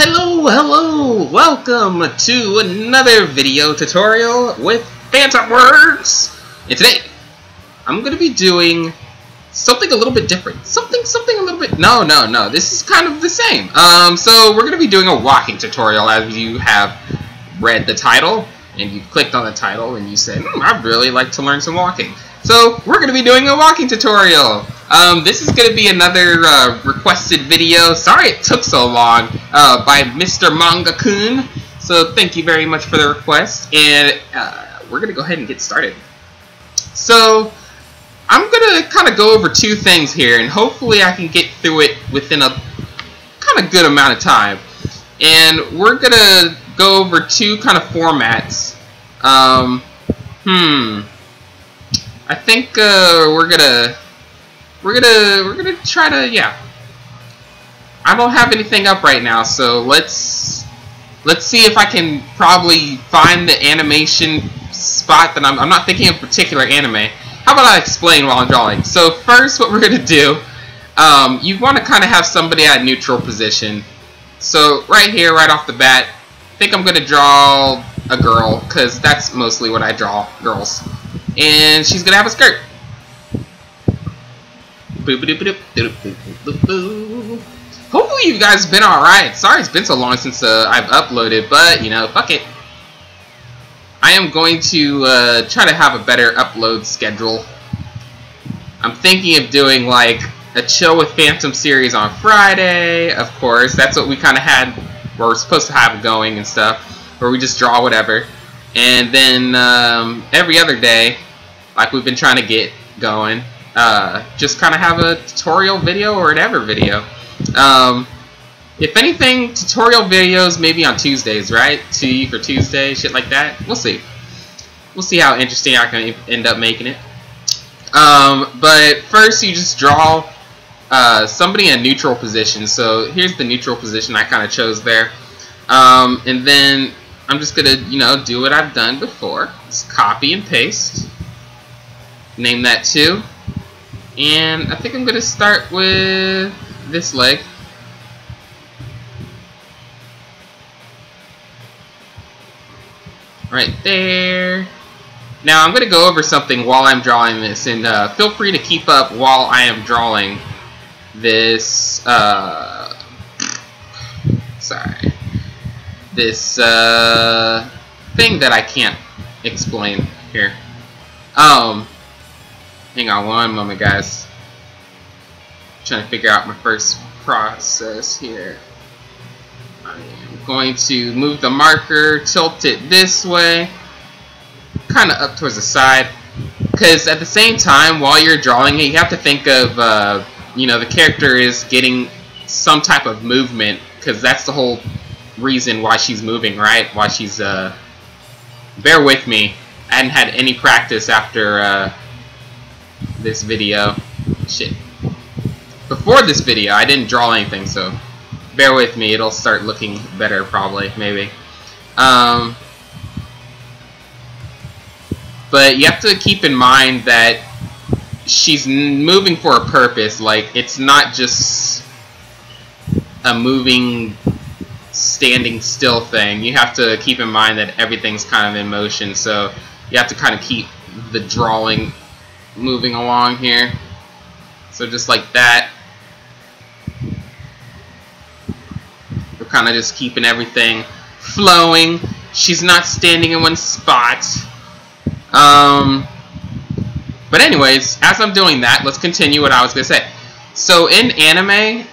Hello, welcome to another video tutorial with Phantomworkz. And today, I'm going to be doing something a little bit different. Something a little bit... No, this is kind of the same. So we're going to be doing a walking tutorial as you have read the title, and you clicked on the title, and you said, I'd really like to learn some walking. So we're going to be doing a walking tutorial. This is going to be another requested video. Sorry it took so long by Mr. Manga-kun. So thank you very much for the request. And we're going to go ahead and get started. So I'm going to kind of go over two things here. And hopefully I can get through it within a kind of good amount of time. And we're going to go over two kind of formats. I think we're gonna try to, yeah. I don't have anything up right now, so let's see if I can probably find the animation spot that I'm not thinking of a particular anime. How about I explain while I'm drawing? So first, what we're gonna do, you want to kind of have somebody at neutral position. So right here, right off the bat, I think I'm gonna draw a girl, because that's mostly what I draw, girls. And she's gonna have a skirt. Hopefully you guys have been alright. Sorry it's been so long since I've uploaded, but you know, fuck it. I am going to try to have a better upload schedule. I'm thinking of doing like a Chill with Phantom series on Friday, of course. That's what we kind of had, we're supposed to have going and stuff, where we just draw whatever. And then every other day, like we've been trying to get going, just kind of have a tutorial video or whatever video. If anything, tutorial videos maybe on Tuesdays, right? T for Tuesday, shit like that. We'll see. We'll see how interesting I can end up making it. But first, you just draw somebody in a neutral position. So here's the neutral position I kind of chose there. And then I'm just gonna, you know, do what I've done before. Just copy and paste. Name that too. And I think I'm gonna start with this leg. Right there. Now I'm gonna go over something while I'm drawing this, and feel free to keep up while I am drawing this. Sorry. This thing that I can't explain here. Hang on one moment, guys. I'm trying to figure out my first process here. I am going to move the marker, tilt it this way, kind of up towards the side, because at the same time, while you're drawing it, you have to think of, you know, the character is getting some type of movement, because that's the whole reason why she's moving, right? Why she's bear with me, I hadn't had any practice after this video. Shit, before this video I didn't draw anything, so bear with me, it'll start looking better probably, maybe. But you have to keep in mind that she's moving for a purpose. Like, it's not just a moving, standing still thing. You have to keep in mind that everything's kind of in motion, so you have to kind of keep the drawing moving along here. So just like that, we're kind of just keeping everything flowing. She's not standing in one spot. But anyways, as I'm doing that, let's continue what I was gonna say. So in anime,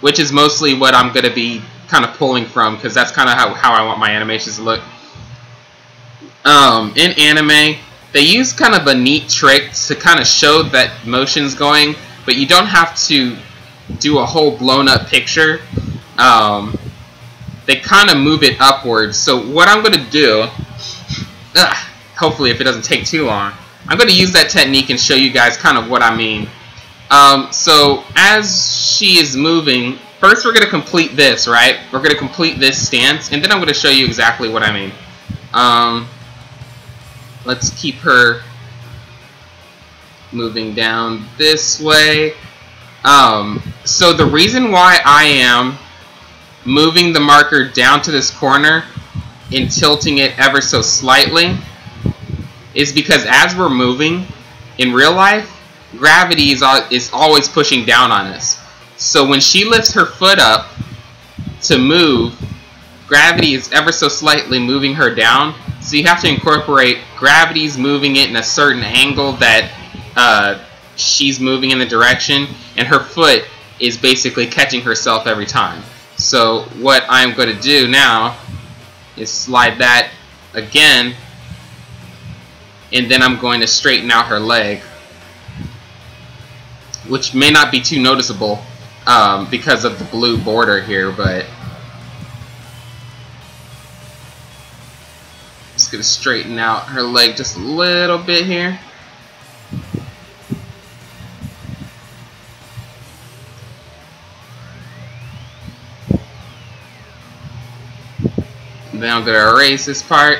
which is mostly what I'm gonna be kind of pulling from, because that's kind of how I want my animations to look. In anime, they use kind of a neat trick to kind of show that motion's going, but you don't have to do a whole blown up picture. They kind of move it upwards. So what I'm going to do, hopefully if it doesn't take too long, I'm going to use that technique and show you guys kind of what I mean. So as she is moving, first we're going to complete this, right? We're going to complete this stance, and then I'm going to show you exactly what I mean. Let's keep her moving down this way. So the reason why I am moving the marker down to this corner and tilting it ever so slightly is because as we're moving in real life, gravity is always pushing down on us. So when she lifts her foot up to move, gravity is ever so slightly moving her down. So you have to incorporate gravity's moving it in a certain angle that she's moving in the direction, and her foot is basically catching herself every time. So what I'm going to do now is slide that again, and then I'm going to straighten out her leg, which may not be too noticeable because of the blue border here, but I'm just going to straighten out her leg just a little bit here. Then I'm going to erase this part.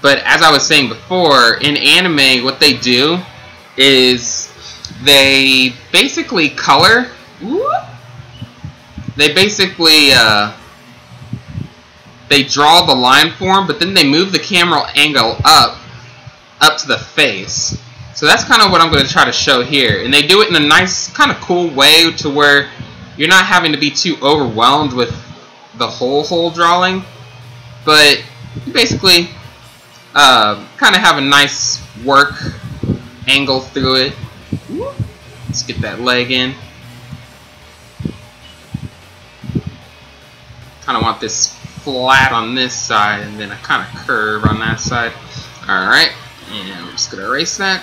But as I was saying before, in anime, what they do is they basically color. They basically they draw the line form, but then they move the camera angle up to the face. So that's kind of what I'm going to try to show here. And they do it in a nice, kind of cool way to where you're not having to be too overwhelmed with the whole drawing. But you basically kind of have a nice work angle through it. Let's get that leg in. Kind of want this flat on this side and then a kind of curve on that side. Alright, and I'm just going to erase that.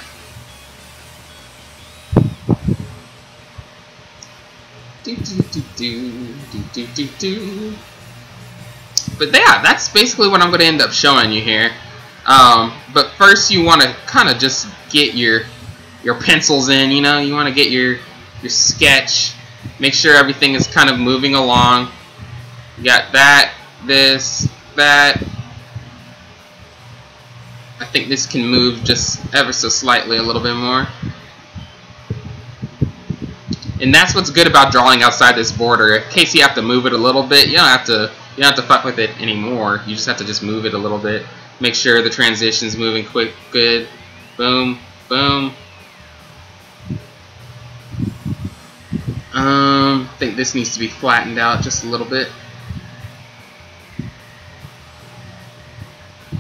But yeah, that's basically what I'm going to end up showing you here. But first you want to kind of just get your pencils in, you know, you want to get your sketch, make sure everything is kind of moving along. You got that, this, that. I think this can move just ever so slightly a little bit more. And that's what's good about drawing outside this border. In case you have to move it a little bit, you don't have to fuck with it anymore. You just have to just move it a little bit. Make sure the transition's moving quick, good. Boom, boom. I think this needs to be flattened out just a little bit.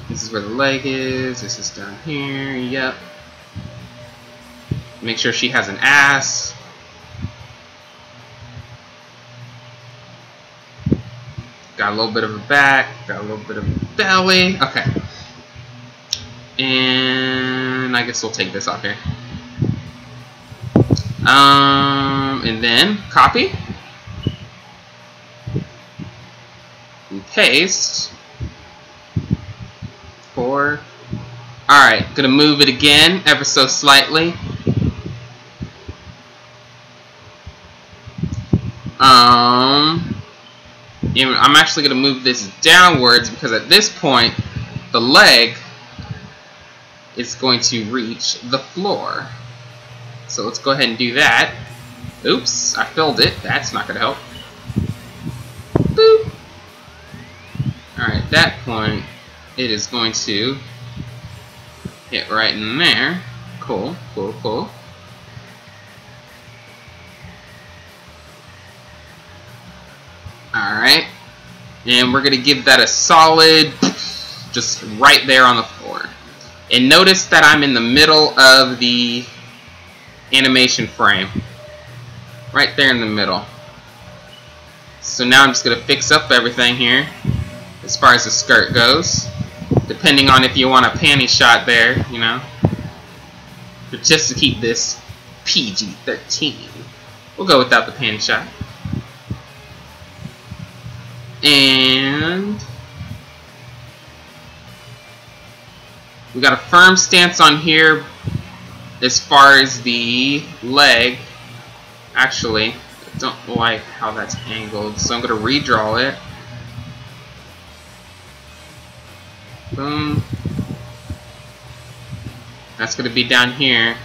This is where the leg is. This is down here. Yep. Make sure she has an ass. Got a little bit of a back. Got a little bit of a belly. Okay. And I guess we'll take this off here. And then copy. And paste. Alright, gonna move it again ever so slightly. I'm actually gonna move this downwards because at this point the leg is going to reach the floor. So let's go ahead and do that. Oops, I filled it. That's not gonna help. Boop. Alright, at that point it is going to hit right in there. Cool, cool, cool. Alright. And we're going to give that a solid, just right there on the floor. And notice that I'm in the middle of the animation frame. Right there in the middle. So now I'm just going to fix up everything here as far as the skirt goes. Depending on if you want a panty shot there, you know. But just to keep this PG-13, we'll go without the panty shot. And we got a firm stance on here as far as the leg. Actually, I don't like how that's angled, so I'm going to redraw it. Boom. That's going to be down here.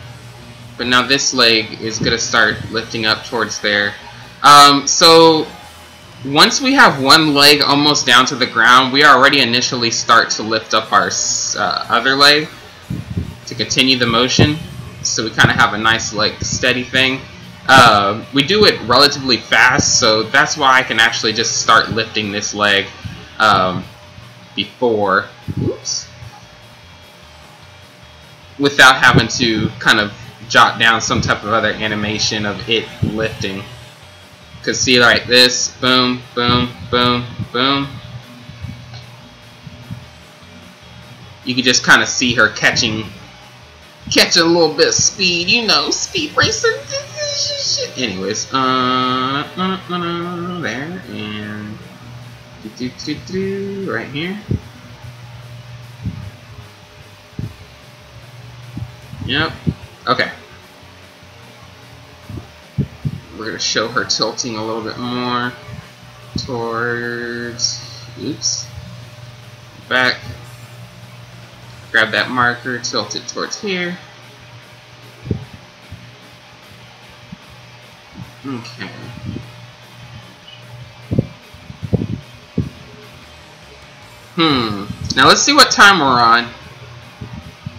But now this leg is going to start lifting up towards there. So once we have one leg almost down to the ground, we already initially start to lift up our other leg to continue the motion. So we kind of have a nice, like, steady thing. We do it relatively fast, so that's why I can actually just start lifting this leg before, oops, without having to kind of jot down some type of other animation of it lifting. Because see, like this, boom, boom, boom, boom. You can just kind of see her catching a little bit of speed, you know, speed racer. Anyways, there, and right here. Yep. Okay. We're gonna show her tilting a little bit more towards, oops, back. Grab that marker, tilt it towards here. Okay. Now let's see what time we're on.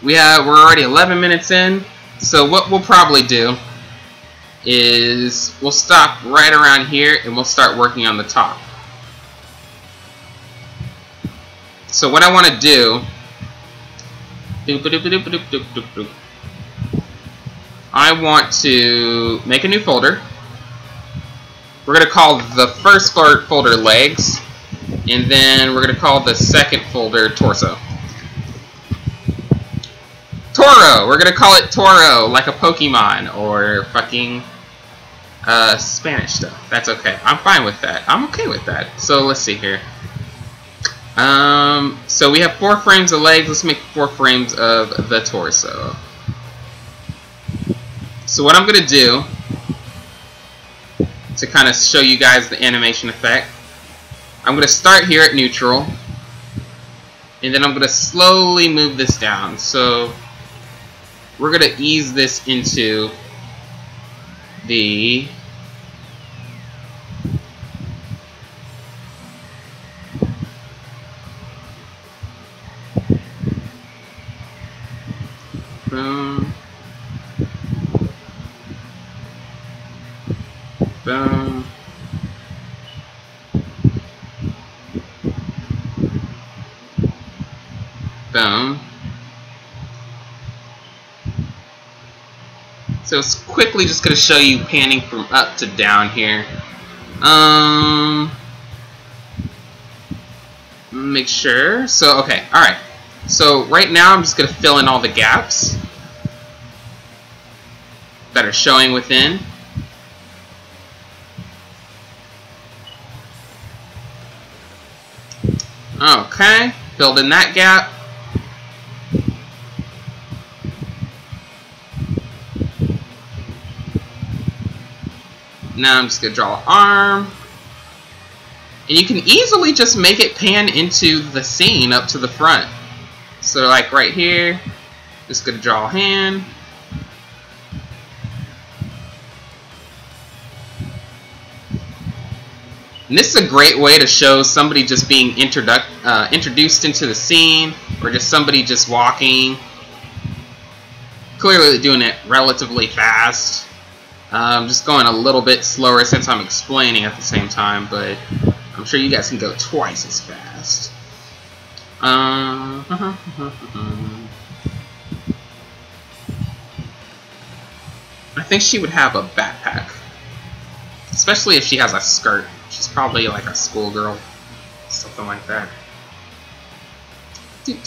We're already 11 minutes in. So what we'll probably do is we'll stop right around here and we'll start working on the top. So what I want to do, I want to make a new folder. We're going to call the first folder legs, and then we're going to call the second folder torso. Toro! We're going to call it Toro, like a Pokemon, or fucking Spanish stuff. That's okay. I'm fine with that. I'm okay with that. So let's see here. So we have 4 frames of legs. Let's make 4 frames of the torso. So what I'm going to do to kind of show you guys the animation effect, I'm going to start here at neutral, and then I'm going to slowly move this down. So we're going to ease this into the boom, boom, boom. So it's quickly just going to show you panning from up to down here. Make sure. So, okay, alright. So right now I'm just going to fill in all the gaps that are showing within. Okay, filled in that gap. Now I'm just going to draw an arm. And you can easily just make it pan into the scene up to the front. So like right here, just going to draw a hand. And this is a great way to show somebody just being introduced into the scene, or just somebody just walking. Clearly doing it relatively fast. I'm just going a little bit slower since I'm explaining at the same time, but I'm sure you guys can go twice as fast. I think she would have a backpack, especially if she has a skirt. She's probably like a schoolgirl, something like that. And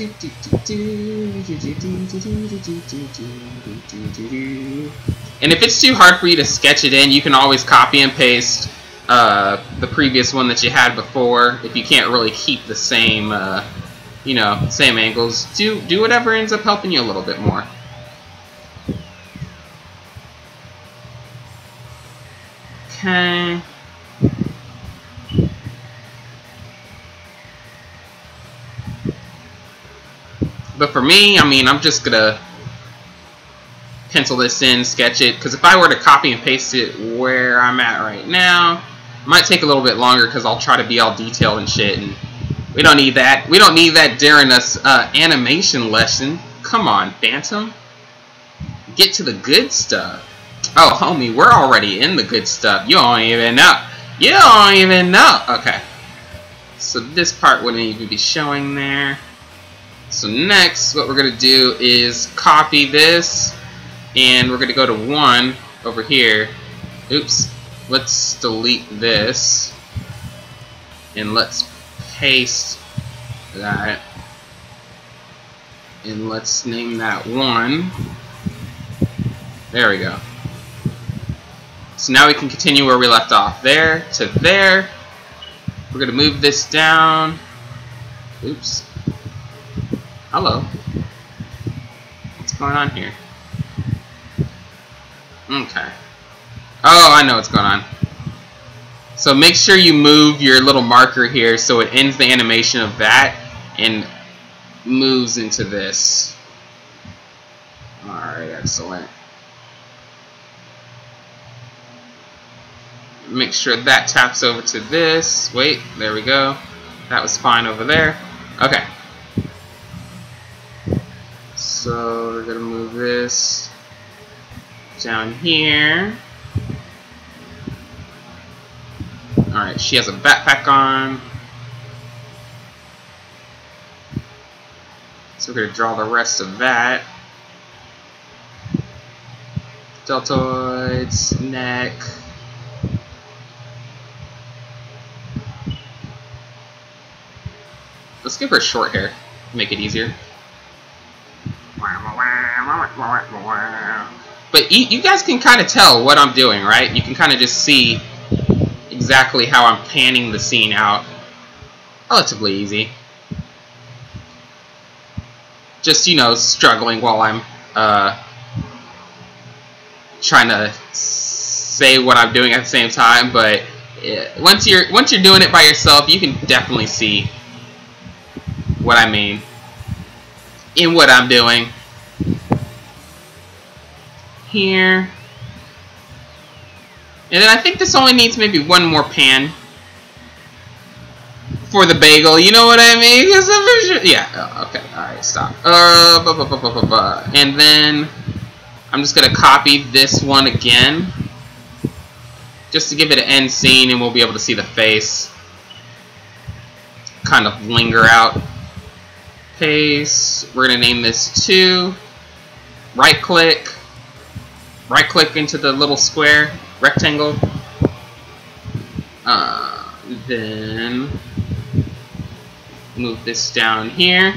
if it's too hard for you to sketch it in, you can always copy and paste the previous one that you had before. If you can't really keep the same, you know, same angles, do whatever ends up helping you a little bit more. Okay. But for me, I mean, I'm just gonna pencil this in, sketch it, because if I were to copy and paste it where I'm at right now, Might take a little bit longer because I'll try to be all detailed and shit, and we don't need that. We don't need that during this animation lesson. Come on, Phantom. Get to the good stuff. Oh, homie, we're already in the good stuff. You don't even know. You don't even know. Okay. So this part wouldn't even be showing there. So next, what we're going to do is copy this, and we're going to go to 1 over here. Oops. Let's delete this, and let's paste that, and let's name that 1. There we go. So now we can continue where we left off. There to there. We're going to move this down. Oops. Hello. What's going on here? Okay. Oh, I know what's going on. So make sure you move your little marker here so it ends the animation of that and moves into this. Alright, excellent. Make sure that taps over to this. Wait, there we go. That was fine over there. Okay. So we're going to move this down here. Alright, she has a backpack on. So we're going to draw the rest of that. Deltoids, neck. Let's give her short hair, make it easier. But you guys can kind of tell what I'm doing, right? You can kind of just see exactly how I'm panning the scene out. Relatively easy. Just, you know, struggling while I'm trying to say what I'm doing at the same time. But once you're doing it by yourself, you can definitely see what I mean in what I'm doing. Here. And then I think this only needs maybe one more pan for the bagel. You know what I mean? Yeah. Okay. All right. Stop. And then I'm just gonna copy this one again, just to give it an end scene, and we'll be able to see the face kind of linger out. Paste. We're gonna name this 2. Right click into the little square rectangle. Then move this down here.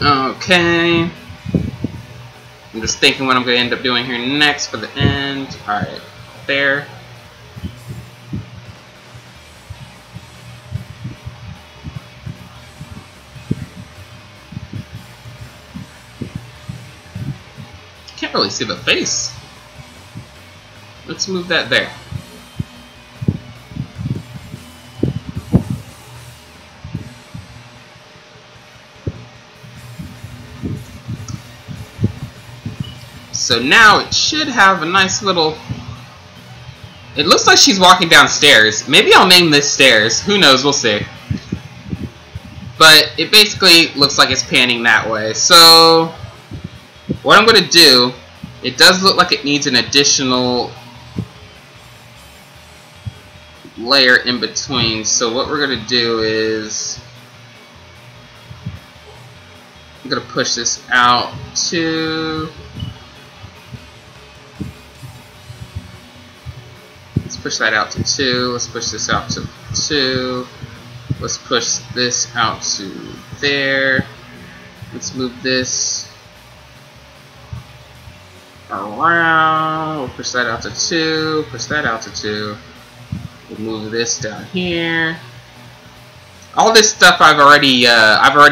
Okay. I'm just thinking what I'm going to end up doing here next for the end. Alright, there. Can't really see the face. Let's move that there. So now it should have a nice little... It looks like she's walking downstairs. Maybe I'll name this stairs. Who knows? We'll see. But it basically looks like it's panning that way. So what I'm going to do, it does look like it needs an additional layer in between. So what we're going to do is I'm going to push this out to... Let's push that out to 2. Let's push this out to 2. Let's push this out to there. Let's move this around. We'll push that out to 2. Push that out to 2. We'll move this down here. All this stuff I've already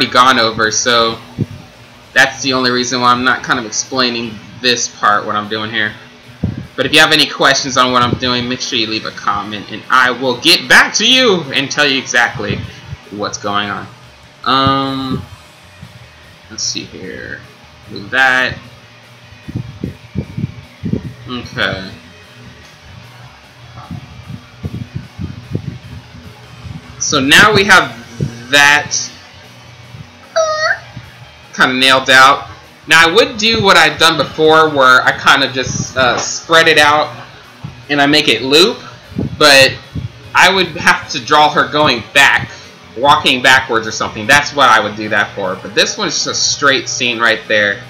gone over, so that's the only reason why I'm not kind of explaining this part, what I'm doing here. But if you have any questions on what I'm doing, make sure you leave a comment, and I will get back to you and tell you exactly what's going on. Let's see here. Move that. Okay. So now we have that kind of nailed out. Now I would do what I've done before where I kind of just spread it out and I make it loop, but I would have to draw her going back, walking backwards or something. That's what I would do that for. But this one's just a straight scene right there.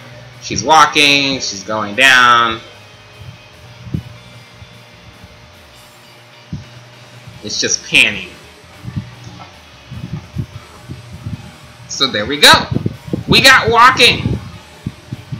She's walking, she's going down. It's just panning. So there we go. We got walking.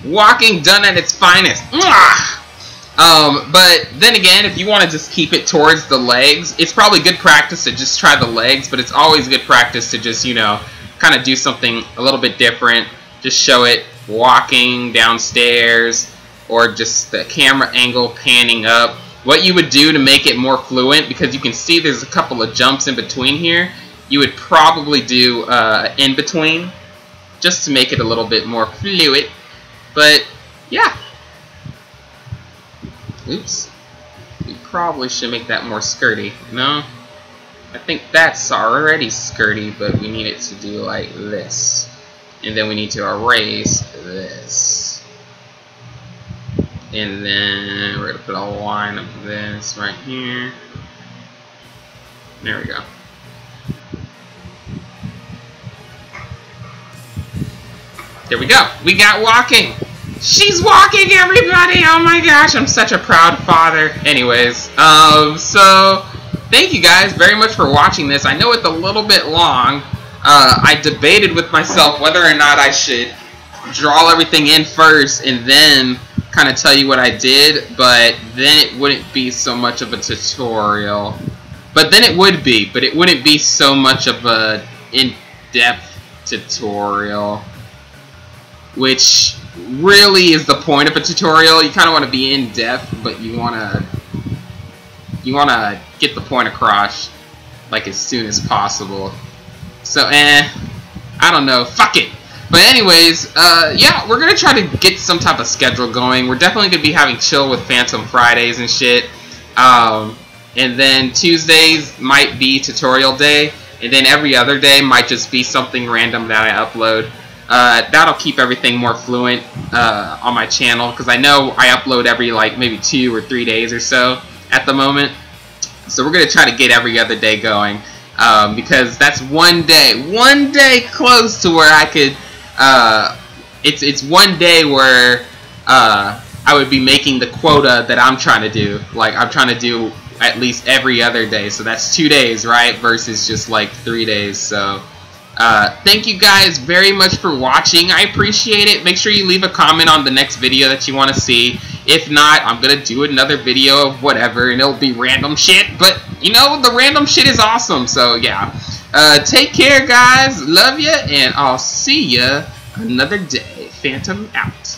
Walking done at its finest. But then again, if you want to just keep it towards the legs, it's probably good practice to just try the legs, but it's always good practice to just, you know, kind of do something a little bit different. Just show it walking downstairs, or just the camera angle panning up. What you would do to make it more fluent, because you can see there's a couple of jumps in between here, you would probably do in between, just to make it a little bit more fluid. But yeah. Oops. We probably should make that more skirty. No? I think that's already skirty, but we need it to do like this. And then we need to erase this. And then we're going to put a line of this right here. There we go. There we go. We got walking. She's walking, everybody! Oh my gosh, I'm such a proud father. Anyways, so thank you guys very much for watching this. I know it's a little bit long. I debated with myself whether or not I should draw everything in first and then kind of tell you what I did, but then it wouldn't be so much of a tutorial. But then it would be, but it wouldn't be so much of a in-depth tutorial, which really is the point of a tutorial. You kind of want to be in depth, but you want to get the point across like as soon as possible. So I don't know, fuck it. But anyways, yeah, we're gonna try to get some type of schedule going. We're definitely gonna be having chill with Phantom Fridays and shit. And then Tuesdays might be tutorial day, and then every other day might just be something random that I upload. That'll keep everything more fluent on my channel, because I know I upload every like maybe 2 or 3 days or so at the moment. So we're gonna try to get every other day going, because that's one day close to where I could. It's one day where I would be making the quota that I'm trying to do. Like I'm trying to do at least every other day, so that's 2 days, right? Versus just like 3 days. So. Thank you guys very much for watching. I appreciate it. Make sure you leave a comment on the next video that you want to see. If not, I'm gonna do another video of whatever, and it'll be random shit. But, you know, the random shit is awesome. So, yeah. Take care, guys. Love ya, and I'll see ya another day. Phantom out.